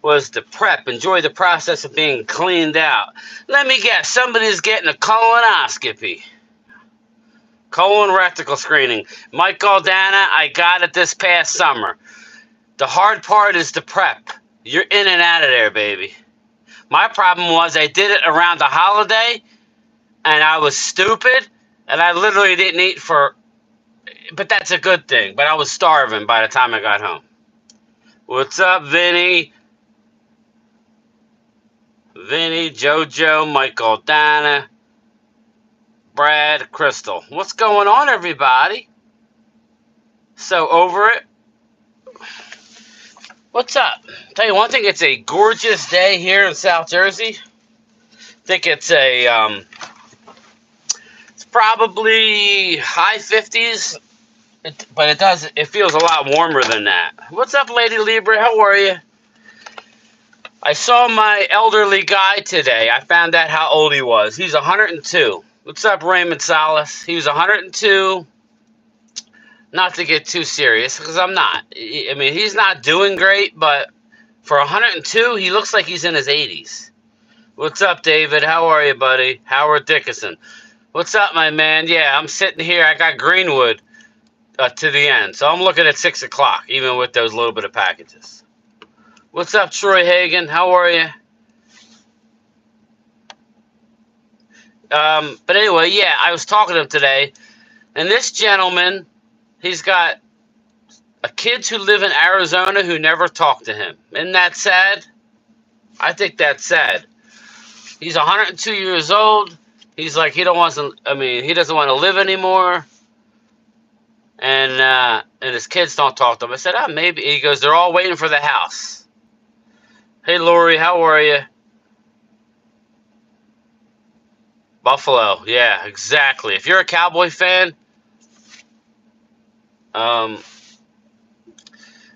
was the prep. Enjoy the process of being cleaned out. Let me guess, somebody's getting a colonoscopy. Colon rectal screening. Mike Galdana, I got it this past summer. The hard part is the prep. You're in and out of there, baby. My problem was I did it around the holiday, and I was stupid, and I literally didn't eat for... But that's a good thing. But I was starving by the time I got home. What's up, Vinny? Vinny, JoJo, Mike Galdana, Brad, Crystal. What's going on, everybody? So over it. What's up? Tell you one thing, it's a gorgeous day here in South Jersey. I think it's it's probably high 50s, but it feels a lot warmer than that. What's up, Lady Libra? How are you? I saw my elderly guy today. I found out how old he was. He's 102. What's up, Raymond Salas? He was 102. Not to get too serious, because I'm not. I mean, he's not doing great, but for 102, he looks like he's in his 80s. What's up, David? How are you, buddy? Howard Dickinson. What's up, my man? Yeah, I'm sitting here. I got Greenwood to the end, so I'm looking at 6 o'clock, even with those little bit of packages. What's up, Troy Hagan? How are you? But anyway, yeah, I was talking to him today, and this gentleman... He's got kids who live in Arizona who never talk to him. Isn't that sad? I think that's sad. He's 102 years old. He's like, he doesn't want to live anymore. And his kids don't talk to him. I said, maybe. He goes, they're all waiting for the house. Hey, Lori, how are you? Buffalo. Yeah, exactly. If you're a Cowboy fan,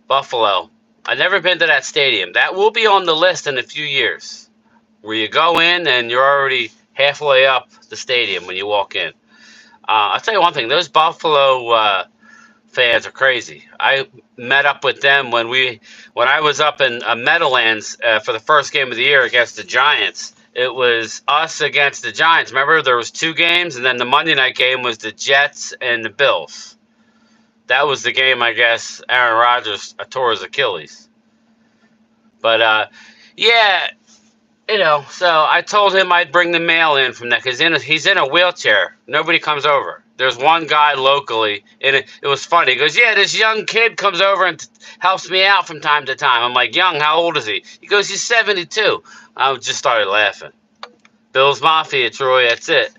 Buffalo. I've never been to that stadium. That will be on the list in a few years, where you go in and you're already halfway up the stadium when you walk in. I'll tell you one thing. Those Buffalo fans are crazy. I met up with them when I was up in Meadowlands for the first game of the year against the Giants. It was us against the Giants. Remember, there was 2 games, and then the Monday night game was the Jets and the Bills. That was the game, I guess, Aaron Rodgers tore his Achilles. But, yeah, so I told him I'd bring the mail in from that, because he's in a wheelchair. Nobody comes over. There's one guy locally, and it was funny. He goes, yeah, this young kid comes over and helps me out from time to time. I'm like, young, how old is he? He goes, he's 72. I just started laughing. Bill's Mafia, Troy, that's it.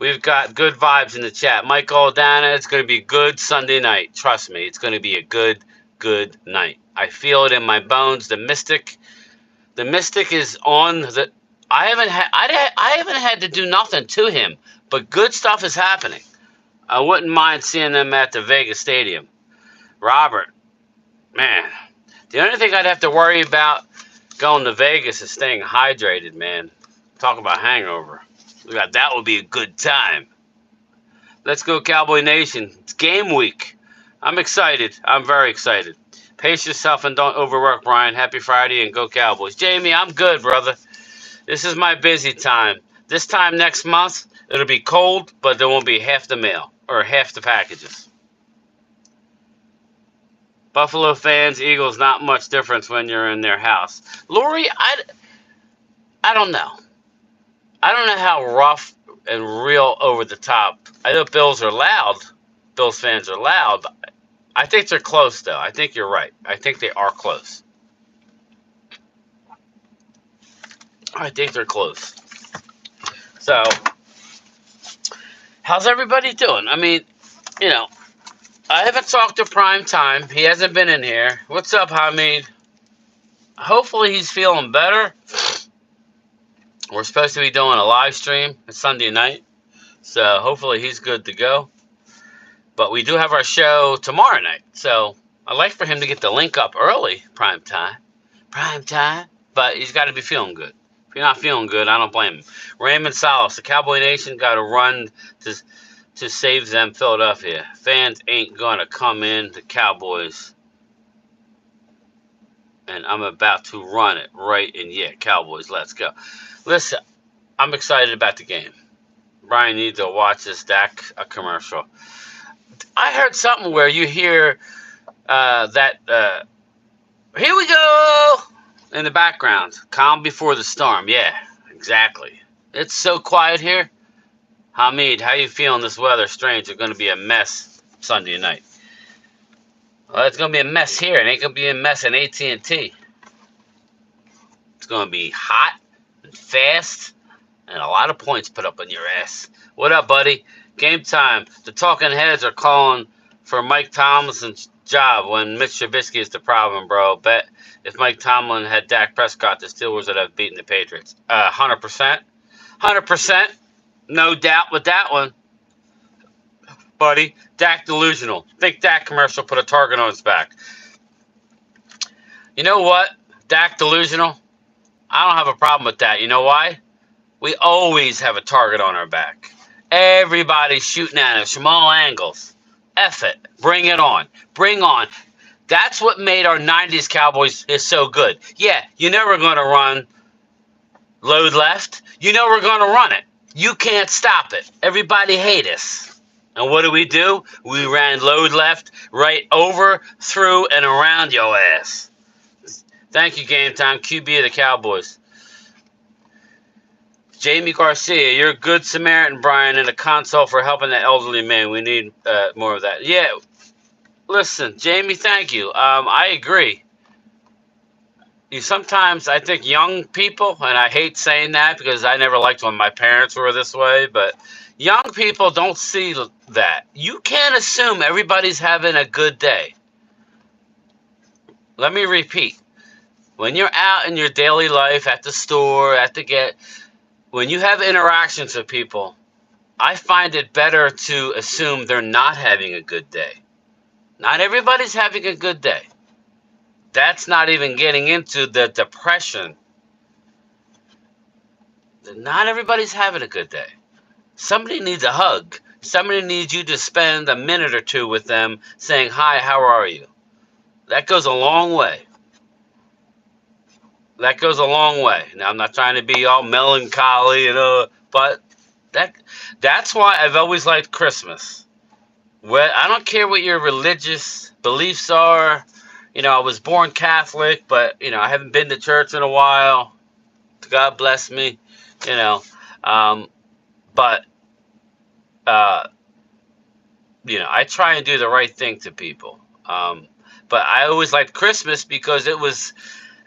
We've got good vibes in the chat. Mike Aldana, it's going to be a good Sunday night. Trust me, it's going to be a good, good night. I feel it in my bones. The Mystic is on the... I haven't had to do nothing to him, but good stuff is happening. I wouldn't mind seeing them at the Vegas Stadium. Robert, man, the only thing I'd have to worry about going to Vegas is staying hydrated, man. Talk about hangover. That would be a good time. Let's go, Cowboy Nation. It's game week. I'm excited. I'm very excited. Pace yourself and don't overwork, Brian. Happy Friday and go Cowboys. Jamie, I'm good, brother. This is my busy time. This time next month, it'll be cold, but there won't be half the mail or half the packages. Buffalo fans, Eagles, not much difference when you're in their house. Lori, I don't know. I don't know how rough and real over the top. I know Bills are loud. Bills fans are loud. I think they're close, though. I think you're right. I think they are close. I think they're close. So, how's everybody doing? I mean, I haven't talked to Prime Time. He hasn't been in here. What's up, Hamid? Hopefully he's feeling better. We're supposed to be doing a live stream Sunday night, so hopefully he's good to go. But we do have our show tomorrow night, so I'd like for him to get the link up early, Prime Time. But he's got to be feeling good. If you're not feeling good, I don't blame him. Raymond Salas, the Cowboy Nation got to run to save them, Philadelphia. Fans ain't going to come in, the Cowboys. and I'm about to run it right in. Yeah, Cowboys, let's go. Listen, I'm excited about the game. Brian, you need to watch this Dak commercial. I heard something where you hear that here we go in the background. Calm before the storm. Yeah, exactly. It's so quiet here. Hamid, how you feeling this weather? Strange. It's going to be a mess Sunday night. Well, it's going to be a mess here. It ain't going to be a mess in AT&T. It's going to be hot and fast and a lot of points put up on your ass. What up, buddy? Game time. The talking heads are calling for Mike Tomlinson's job when Mitch Trubisky is the problem, bro. Bet if Mike Tomlin had Dak Prescott, the Steelers would have beaten the Patriots. 100%. 100%. No doubt with that one, buddy. Dak delusional. Think Dak commercial put a target on his back. You know what? Dak delusional. I don't have a problem with that. You know why? We always have a target on our back. Everybody's shooting at us from all angles. F it. Bring it on. Bring on. That's what made our 90s Cowboys is so good. Yeah, you know we're going to run load left. You know we're going to run it. You can't stop it. Everybody hate us. And what do? We ran load left, right over, through, and around your ass. Thank you, Game Time. QB of the Cowboys. Jamie Garcia, you're a good Samaritan, Brian, and a console for helping the elderly man. We need more of that. Yeah, listen, Jamie, thank you. I agree. Sometimes I think young people, and I hate saying that because I never liked when my parents were this way, but young people don't see that. You can't assume everybody's having a good day. Let me repeat. When you're out in your daily life, at the store, when you have interactions with people, I find it better to assume they're not having a good day. Not everybody's having a good day. That's not even getting into the depression. Not everybody's having a good day. Somebody needs a hug. Somebody needs you to spend a minute or two with them saying, hi, how are you? That goes a long way. That goes a long way. Now, I'm not trying to be all melancholy, but that's why I've always liked Christmas. Well, I don't care what your religious beliefs are. I was born Catholic, but, I haven't been to church in a while. God bless me, But, I try and do the right thing to people. But I always liked Christmas because it was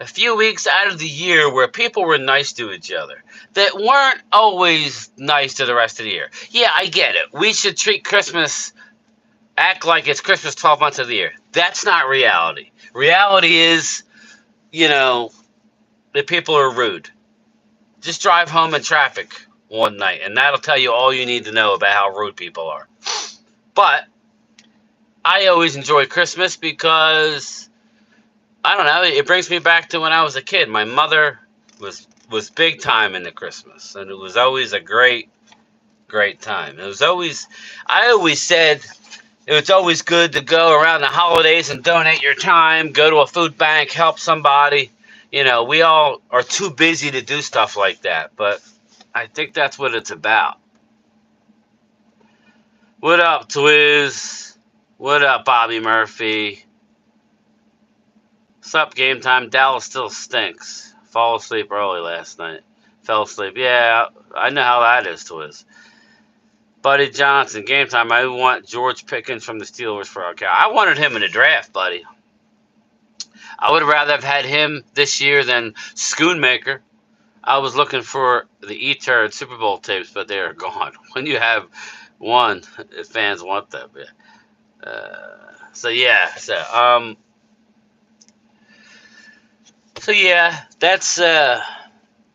a few weeks out of the year where people were nice to each other that weren't always nice to the rest of the year. Yeah, I get it. We should treat Christmas, act like it's Christmas 12 months of the year. That's not reality. Reality is, that people are rude. Just drive home in traffic one night, and that'll tell you all you need to know about how rude people are. But I always enjoy Christmas because, I don't know, it brings me back to when I was a kid. My mother was big time into Christmas, and it was always a great time. I always said it's always good to go around the holidays and donate your time, go to a food bank, help somebody. We all are too busy to do stuff like that, but I think that's what it's about. What up, Twiz? What up, Bobby Murphy? What's up, Game Time? Dallas still stinks. Fall asleep early last night. Fell asleep. Yeah, I know how that is, Twiz. Buddy Johnson, Game Time. I want George Pickens from the Steelers for our cow. I wanted him in the draft, buddy. I would rather have had him this year than Schoonmaker. I was looking for the E-Turd Super Bowl tapes, but they are gone. When you have one, fans want them. So that's a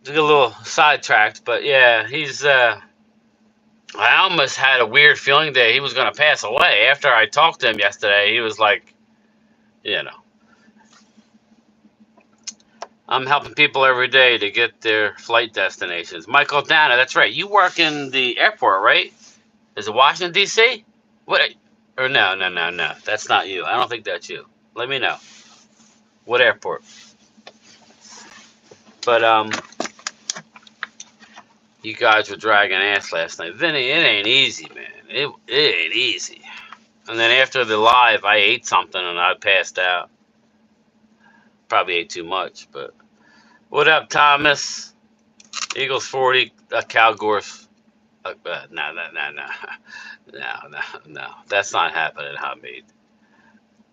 little sidetracked, but yeah, I almost had a weird feeling that he was going to pass away. After I talked to him yesterday, he was like, I'm helping people every day to get their flight destinations. Michael Dana, that's right. You work in the airport, right? Is it Washington, D.C.? What? Or no. That's not you. I don't think that's you. Let me know. What airport? But you guys were dragging ass last night. Vinny, it ain't easy, man. It ain't easy. And then after the live, I ate something and I passed out. Probably ate too much, but what up, Thomas? Eagles 40, Cowgorse. No. That's not happening, Hamid.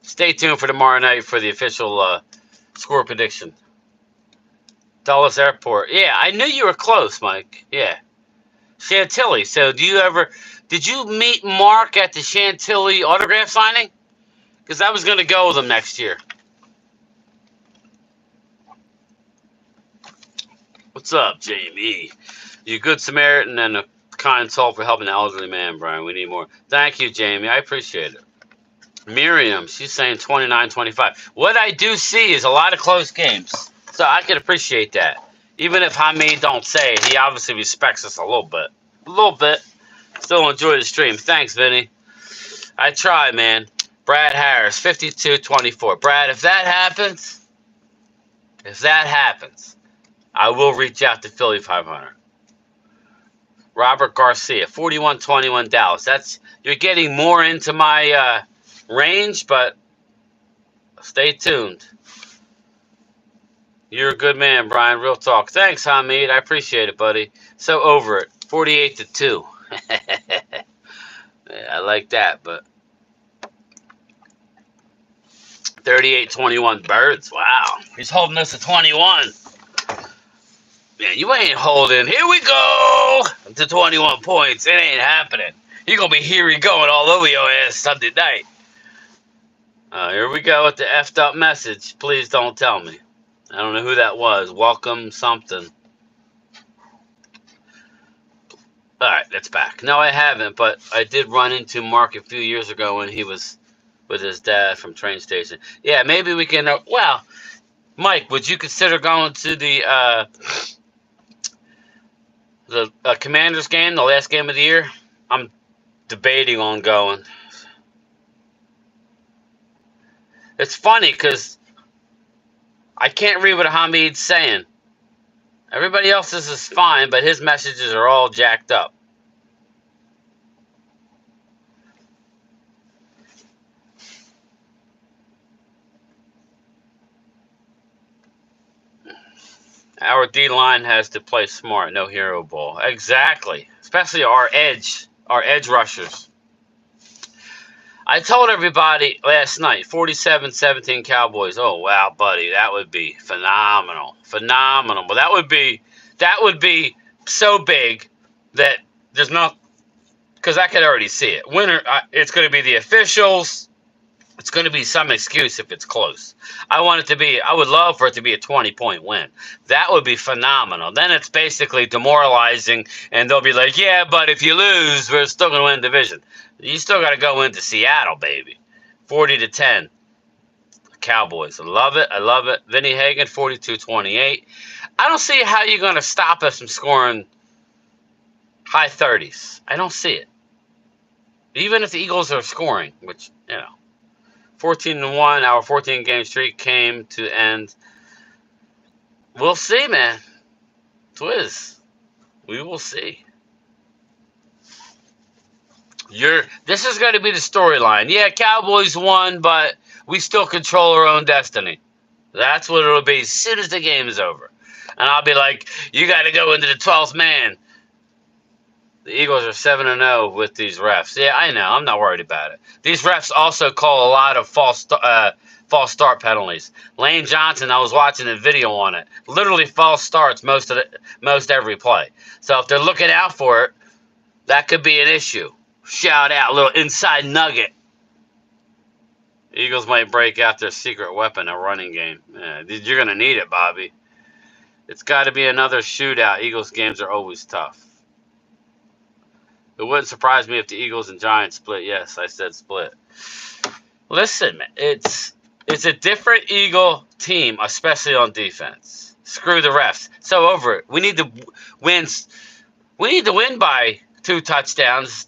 Stay tuned for tomorrow night for the official score prediction. Dulles Airport. Yeah, I knew you were close, Mike. Yeah. Chantilly. So did you meet Mark at the Chantilly autograph signing? Because I was going to go with him next year. What's up, Jamie? You good Samaritan and a kind soul for helping the elderly man, Brian. We need more. Thank you, Jamie. I appreciate it. Miriam, she's saying 29-25. What I do see is a lot of close games. So I can appreciate that. Even if Hamid don't say it, he obviously respects us a little bit. A little bit. Still enjoy the stream. Thanks, Vinny. I try, man. Brad Harris, 52-24. Brad, if that happens, I will reach out to Philly 500. Robert Garcia, 41-21 Dallas. You're getting more into my range, but stay tuned. You're a good man, Brian. Real talk. Thanks, Hamid. I appreciate it, buddy. So over it. 48-2. Yeah, I like that, but 38-21 Birds. Wow. He's holding us to 21. Man, you ain't holding. Here we go to 21 points. It ain't happening. You're going to be here going all over your ass Sunday night. Here we go with the effed up message. Please don't tell me. I don't know who that was. Welcome something. All right, that's back. No, I haven't, but I did run into Mark a few years ago when he was with his dad from train station. Yeah, maybe we can. Well, Mike, would you consider going to the Commanders game, the last game of the year? I'm debating on going. It's funny because I can't read what Hamid's saying. Everybody else's is fine, but his messages are all jacked up. Our D-line has to play smart, no hero ball. Exactly. Especially our edge rushers. I told everybody last night, 47-17 Cowboys. Oh, wow, buddy, that would be phenomenal. Phenomenal. But that would be so big that there's no, because I could already see it. Winner, it's going to be the officials. It's going to be some excuse if it's close. I would love for it to be a 20-point win. That would be phenomenal. Then it's basically demoralizing, and they'll be like, yeah, but if you lose, we're still going to win the division. You still got to go into Seattle, baby. 40-10. Cowboys. I love it. I love it. Vinny Hagan, 42-28. I don't see how you're going to stop us from scoring high 30s. I don't see it. Even if the Eagles are scoring, which, 14-1, our 14-game streak came to end. We'll see, man. Twiz. We will see. This is going to be the storyline. Yeah, Cowboys won, but we still control our own destiny. That's what it'll be as soon as the game is over. And I'll be like, you got to go into the 12th man. The Eagles are 7-0 with these refs. Yeah, I know. I'm not worried about it. These refs also call a lot of false start penalties. Lane Johnson, I was watching a video on it. Literally false starts most every play. So if they're looking out for it, that could be an issue. Shout out, a little inside nugget. Eagles might break out their secret weapon, a running game. Yeah, you're going to need it, Bobby. It's got to be another shootout. Eagles games are always tough. It wouldn't surprise me if the Eagles and Giants split. Yes, I said split. Listen, man, it's a different Eagle team, especially on defense. Screw the refs. So over it. We need to win by 2 touchdowns.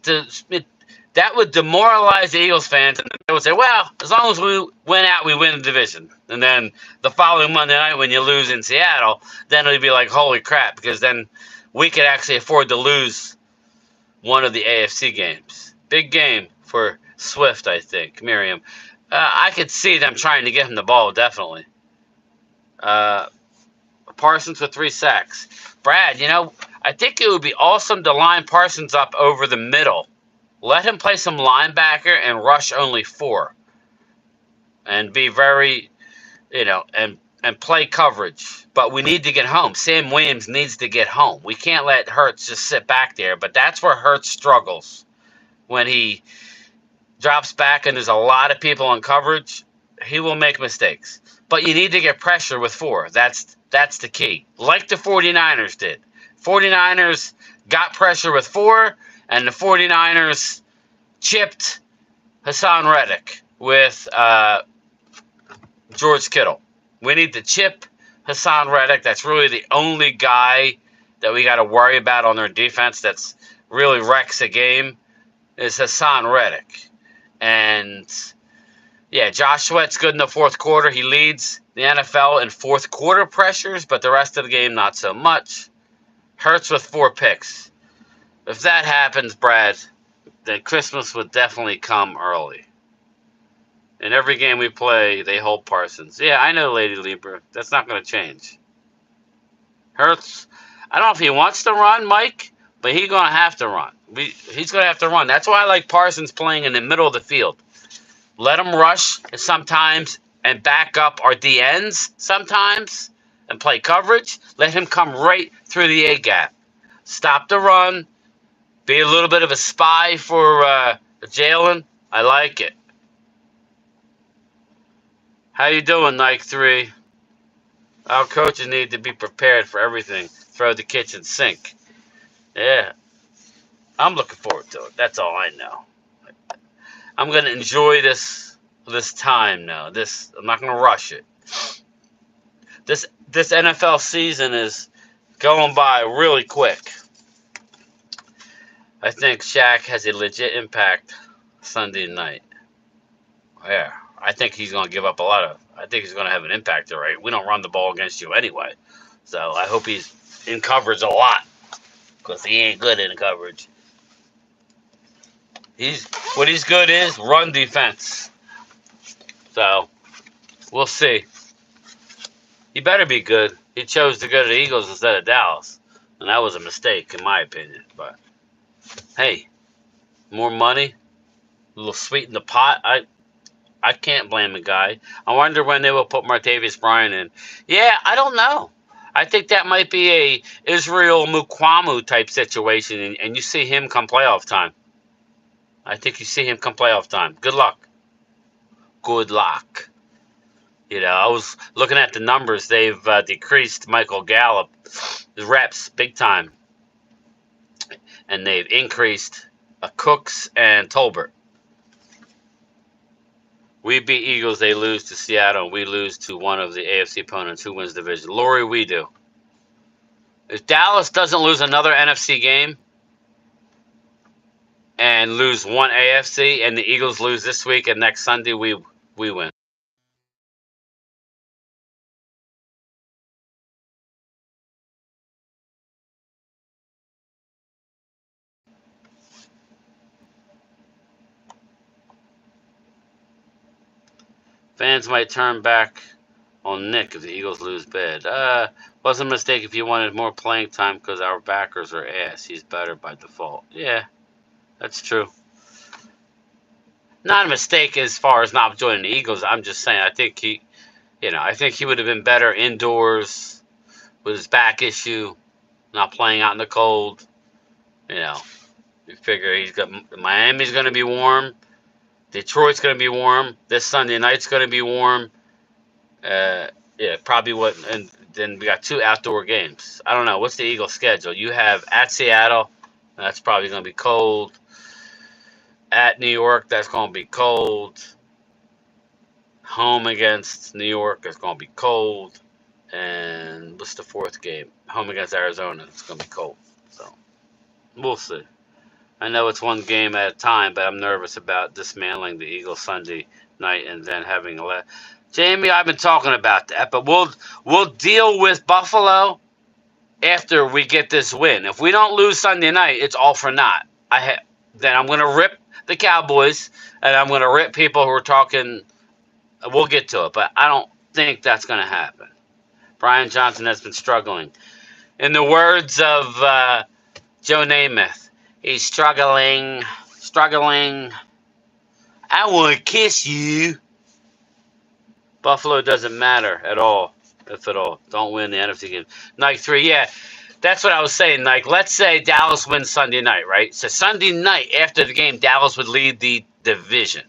that would demoralize the Eagles fans, and they would say, well, as long as we win out, we win the division. And then the following Monday night when you lose in Seattle, then it would be like, holy crap, because then we could actually afford to lose one of the AFC games. Big game for Swift, I think. Miriam. I could see them trying to get him the ball, definitely. Parsons with 3 sacks. Brad, I think it would be awesome to line Parsons up over the middle. Let him play some linebacker and rush only 4. And be very, and play coverage. But we need to get home. Sam Williams needs to get home. We can't let Hurts just sit back there. But that's where Hurts struggles. When he drops back and there's a lot of people in coverage, he will make mistakes. But you need to get pressure with 4. That's the key. Like the 49ers did. 49ers got pressure with 4, and the 49ers chipped Hassan Reddick with George Kittle. We need to chip Hassan Reddick. That's really the only guy that we got to worry about on their defense that's really wrecks a game is Hassan Reddick. And yeah, Josh Sweat's good in the fourth quarter. He leads the NFL in fourth quarter pressures, but the rest of the game, not so much. Hurts with 4 picks. If that happens, Brad, then Christmas would definitely come early. In every game we play, they hold Parsons. Yeah, I know, Lady Libra. That's not going to change. Hurts, I don't know if he wants to run, Mike, but he's going to have to run. He's going to have to run. That's why I like Parsons playing in the middle of the field. Let him rush sometimes and back up our DNs sometimes and play coverage. Let him come right through the A-gap. Stop the run. Be a little bit of a spy for Jalen. I like it. How you doing, Nike 3? Our coaches need to be prepared for everything. Throw the kitchen sink. Yeah. I'm looking forward to it. That's all I know. I'm going to enjoy this time now. I'm not going to rush it. This NFL season is going by really quick. I think Shaq has a legit impact Sunday night. Yeah, I think he's going to give up I think he's going to have an impact, all right? We don't run the ball against you anyway. So I hope he's in coverage a lot because he ain't good in coverage. What he's good is run defense. So we'll see. He better be good. He chose to go to the Eagles instead of Dallas. And that was a mistake, in my opinion. But, hey, more money, a little sweet in the pot. I can't blame the guy. I wonder when they will put Martavis Bryant in. Yeah, I don't know. I think that might be a Israel Mukwamu type situation, and you see him come playoff time. I think you see him come playoff time. Good luck. Good luck. I was looking at the numbers. They've decreased Michael Gallup, his reps, big time. And they've increased Cooks and Tolbert. We beat Eagles, they lose to Seattle, and we lose to one of the AFC opponents. Who wins the division? Lori, we do. If Dallas doesn't lose another NFC game and lose one AFC, and the Eagles lose this week and next Sunday, we win. Fans might turn back on Nick if the Eagles lose bad. Was a mistake if you wanted more playing time because our backers are ass. He's better by default. Yeah, that's true. Not a mistake as far as not joining the Eagles. I'm just saying I think he would have been better indoors with his back issue, not playing out in the cold. You figure Miami's going to be warm. Detroit's going to be warm. This Sunday night's going to be warm. Probably what. And then we got 2 outdoor games. I don't know. What's the Eagles' schedule? You have at Seattle. That's probably going to be cold. At New York, that's going to be cold. Home against New York, that's going to be cold. And what's the 4th game? Home against Arizona, it's going to be cold. So, we'll see. I know it's one game at a time, but I'm nervous about dismantling the Eagles Sunday night and then having a Jamie, I've been talking about that, but we'll deal with Buffalo after we get this win. If we don't lose Sunday night, it's all for naught. Then I'm going to rip the Cowboys, and I'm going to rip people who are talking. We'll get to it, but I don't think that's going to happen. Brian Johnson has been struggling. In the words of Joe Namath, he's struggling. I want to kiss you. Buffalo doesn't matter at all, if at all. Don't win the NFC game. Night 3, yeah. That's what I was saying. Like, let's say Dallas wins Sunday night, right? So Sunday night after the game, Dallas would lead the division.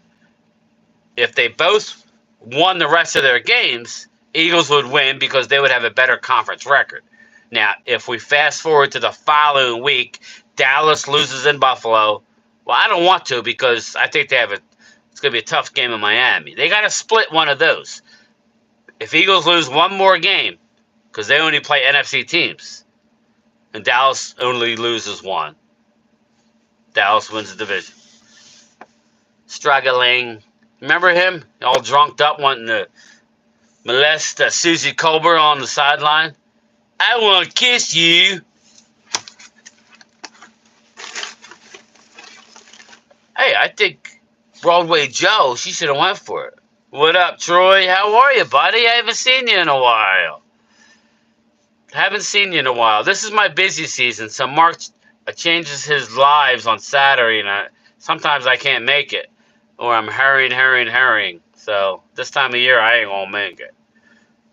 If they both won the rest of their games, Eagles would win because they would have a better conference record. Now, if we fast forward to the following week, Dallas loses in Buffalo. Well, I don't want to because I think it's going to be a tough game in Miami. They got to split one of those. If Eagles lose one more game, because they only play NFC teams, and Dallas only loses one, Dallas wins the division. Struggling. Remember him? All drunked up wanting to molest Susie Colbert on the sideline? I want to kiss you. Hey, I think Broadway Joe, she should have went for it. What up, Troy? How are you, buddy? I haven't seen you in a while. This is my busy season, so Mark changes his lives on Saturday, and sometimes I can't make it, or I'm hurrying. So this time of year, I ain't gonna make it.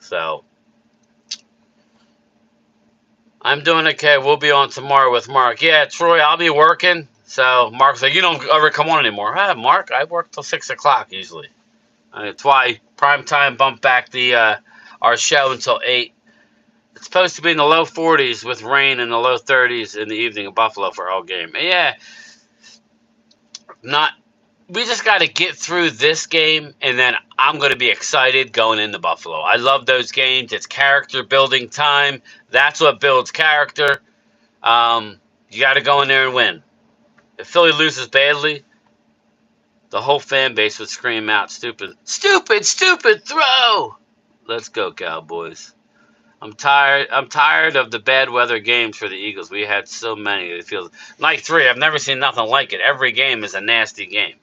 So I'm doing okay. We'll be on tomorrow with Mark. Yeah, Troy, I'll be working. So Mark's like, you don't ever come on anymore. Mark, I work till 6 o'clock usually. That's why primetime bumped back our show until 8. It's supposed to be in the low 40s with rain in the low 30s in the evening in Buffalo for our game. Yeah, we just got to get through this game, and then I'm going to be excited going into Buffalo. I love those games. It's character building time. That's what builds character. You got to go in there and win. If Philly loses badly, the whole fan base would scream out, stupid throw. Let's go, Cowboys. I'm tired of the bad weather games for the Eagles. We had so many. It feels night 3. I've never seen nothing like it. Every game is a nasty game.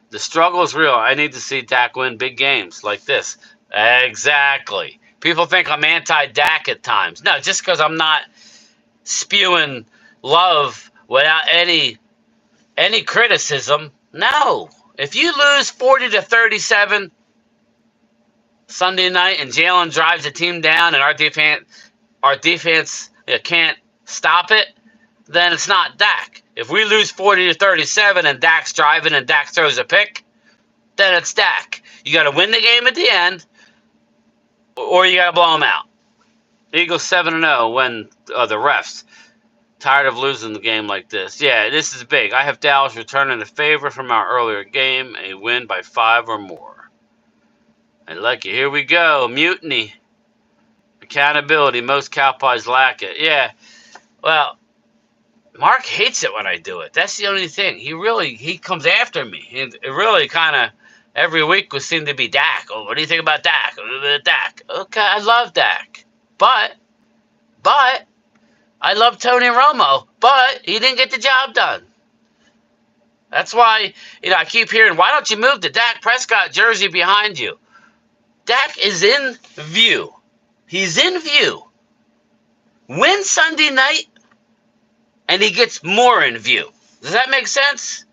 The struggle is real. I need to see Dak win big games like this. Exactly. People think I'm anti-Dak at times. No, just because I'm not spewing love without any criticism. No. If you lose 40-37 Sunday night and Jalen drives the team down and our defense can't stop it, then it's not Dak. If we lose 40-37 and Dak's driving and Dak throws a pick, then it's Dak. You got to win the game at the end, or you got to blow them out. Eagles 7-0 when the refs. Tired of losing the game like this. Yeah, this is big. I have Dallas returning the favor from our earlier game, a win by 5 or more. I like it. Here we go. Mutiny. Accountability. Most Cowboys lack it. Yeah. Well, Mark hates it when I do it. That's the only thing. He comes after me. It really kind of every week would seem to be Dak. Oh, what do you think about Dak? Dak. Okay, I love Dak. But I love Tony Romo, but he didn't get the job done. That's why, I keep hearing, why don't you move the Dak Prescott jersey behind you? Dak is in view. He's in view. Win Sunday night, and he gets more in view. Does that make sense?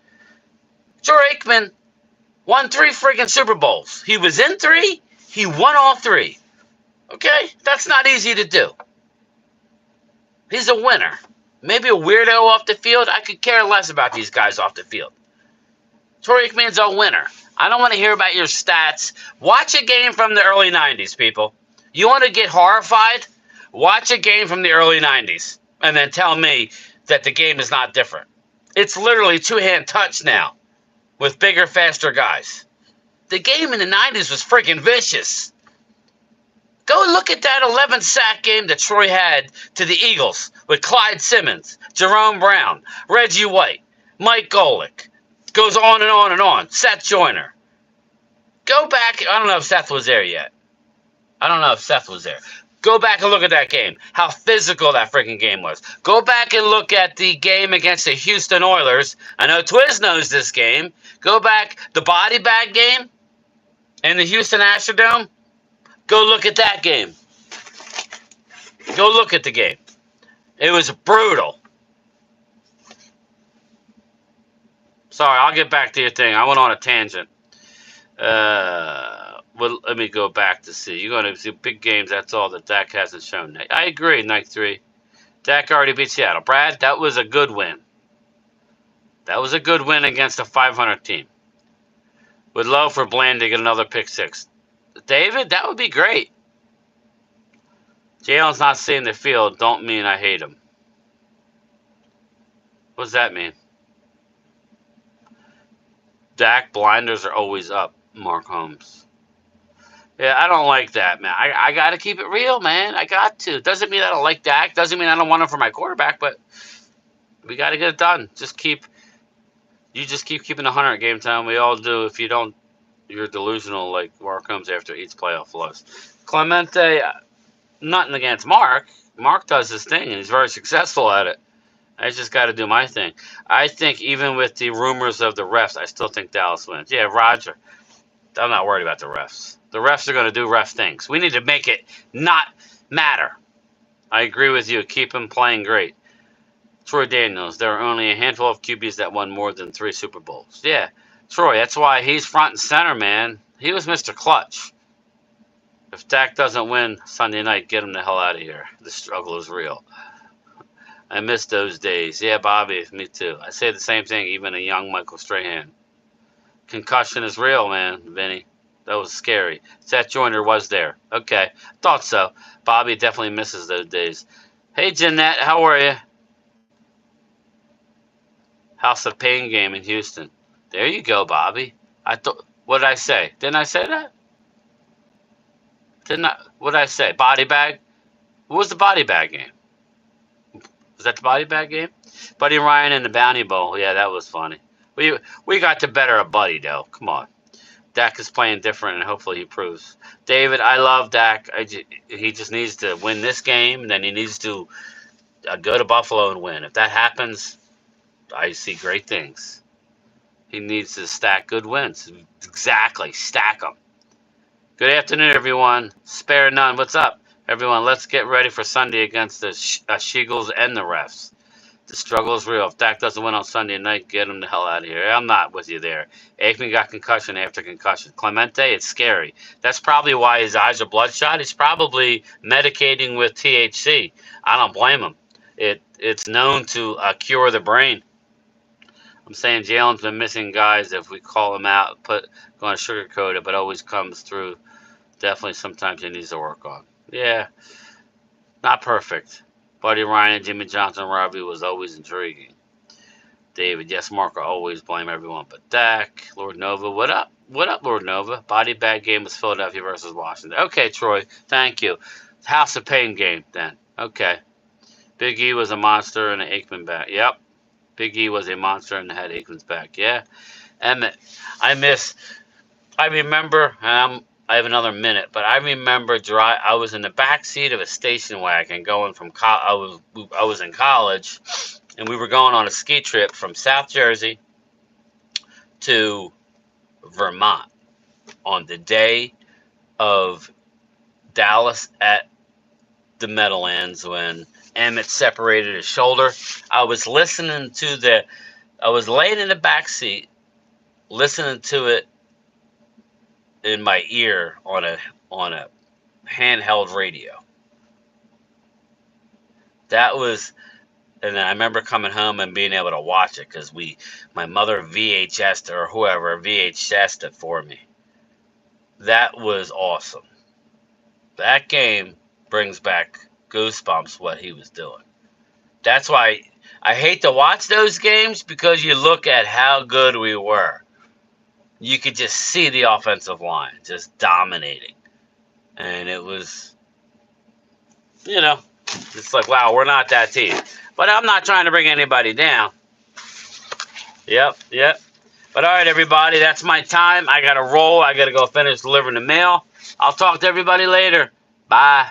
Troy Aikman won 3 freaking Super Bowls. He was in 3. He won all 3. Okay? That's not easy to do. He's a winner. Maybe a weirdo off the field. I could care less about these guys off the field. Troy Aikman's a winner. I don't want to hear about your stats. Watch a game from the early 90s, people. You want to get horrified? Watch a game from the early 90s and then tell me that the game is not different. It's literally two-hand touch now with bigger, faster guys. The game in the 90s was freaking vicious. Go look at that 11-sack game that Troy had to the Eagles with Clyde Simmons, Jerome Brown, Reggie White, Mike Golick. Goes on and on and on. Seth Joyner. Go back. I don't know if Seth was there yet. Go back and look at that game. How physical that freaking game was. Go back and look at the game against the Houston Oilers. I know Twiz knows this game. Go back, the body bag game in the Houston Astrodome. Go look at that game. Go look at the game. It was brutal. Sorry, I'll get back to your thing. I went on a tangent. Well, let me go back to see. You're going to see big games. That's all that Dak hasn't shown. I agree, Night 3. Dak already beat Seattle. Brad, that was a good win. That was a good win against a 500 team. Would love for Bland to get another pick 6. David, that would be great. Jalen's not seeing the field. Don't mean I hate him. What does that mean? Dak blinders are always up, Mark Holmes. Yeah, I don't like that, man. I got to keep it real, man. I got to. Doesn't mean I don't like Dak. Doesn't mean I don't want him for my quarterback, but we got to get it done. You just keep keeping 100 game time. We all do. If you don't, you're delusional like Mark Holmes after each playoff loss. Clemente, nothing against Mark. Mark does his thing, and he's very successful at it. I just got to do my thing. I think even with the rumors of the refs, I still think Dallas wins. Yeah, Roger. I'm not worried about the refs. The refs are going to do ref things. We need to make it not matter. I agree with you. Keep him playing great. Troy Daniels, there are only a handful of QBs that won more than 3 Super Bowls. Yeah, Troy, that's why he's front and center, man. He was Mr. Clutch. If Dak doesn't win Sunday night, get him the hell out of here. The struggle is real. I miss those days. Yeah, Bobby, me too. I say the same thing, even a young Michael Strahan. Concussion is real, man, Vinny. That was scary. Seth Joyner was there. Okay, thought so. Bobby definitely misses those days. Hey, Jeanette, how are you? House of Pain game in Houston. There you go, Bobby. What did I say? Didn't I say that? What did I say? Body bag? What was the body bag game? Was that the body bag game? Buddy Ryan and the Bounty Bowl. Yeah, that was funny. We got the better of Buddy, though. Come on. Dak is playing different, and hopefully he proves. David, I love Dak. He just needs to win this game, and then he needs to go to Buffalo and win. If that happens, I see great things. He needs to stack good wins. Exactly. Stack them. Good afternoon, everyone. Spare none. What's up? Everyone, let's get ready for Sunday against the Sheagles and the refs. The struggle is real. If Dak doesn't win on Sunday night, get him the hell out of here. I'm not with you there. Aikman got concussion after concussion. Clemente, it's scary. That's probably why his eyes are bloodshot. He's probably medicating with THC. I don't blame him. It's known to cure the brain. I'm saying Jalen's been missing guys. If we call him out, going to sugarcoat it, but always comes through. Definitely sometimes he needs to work on. Yeah, not perfect. Buddy Ryan and Jimmy Johnson rivalry was always intriguing. David, yes, Mark will always blame everyone but Dak. Lord Nova, what up? What up, Lord Nova? Body bag game was Philadelphia versus Washington. Okay, Troy, thank you. House of Pain game, then. Okay. Big E was a monster and an Aikman back. Yep. Big E was a monster and had Aikman's back. Yeah. Emmett, I remember, I have another minute, but I remember I was in the back seat of a station wagon going from I was in college, and we were going on a ski trip from South Jersey to Vermont on the day of Dallas at the Meadowlands when Emmett separated his shoulder. I was laying in the back seat, listening to it in my ear on a handheld radio. That was, and I remember coming home and being able to watch it because my mother VHS'd or whoever VHS'd it for me. That was awesome. That game brings back goosebumps what he was doing. That's why I hate to watch those games because you look at how good we were. You could just see the offensive line just dominating. And it was you know, it's like, wow, we're not that team. But I'm not trying to bring anybody down. Yep, yep. But all right, everybody, that's my time. I got to roll. I got to go finish delivering the mail. I'll talk to everybody later. Bye.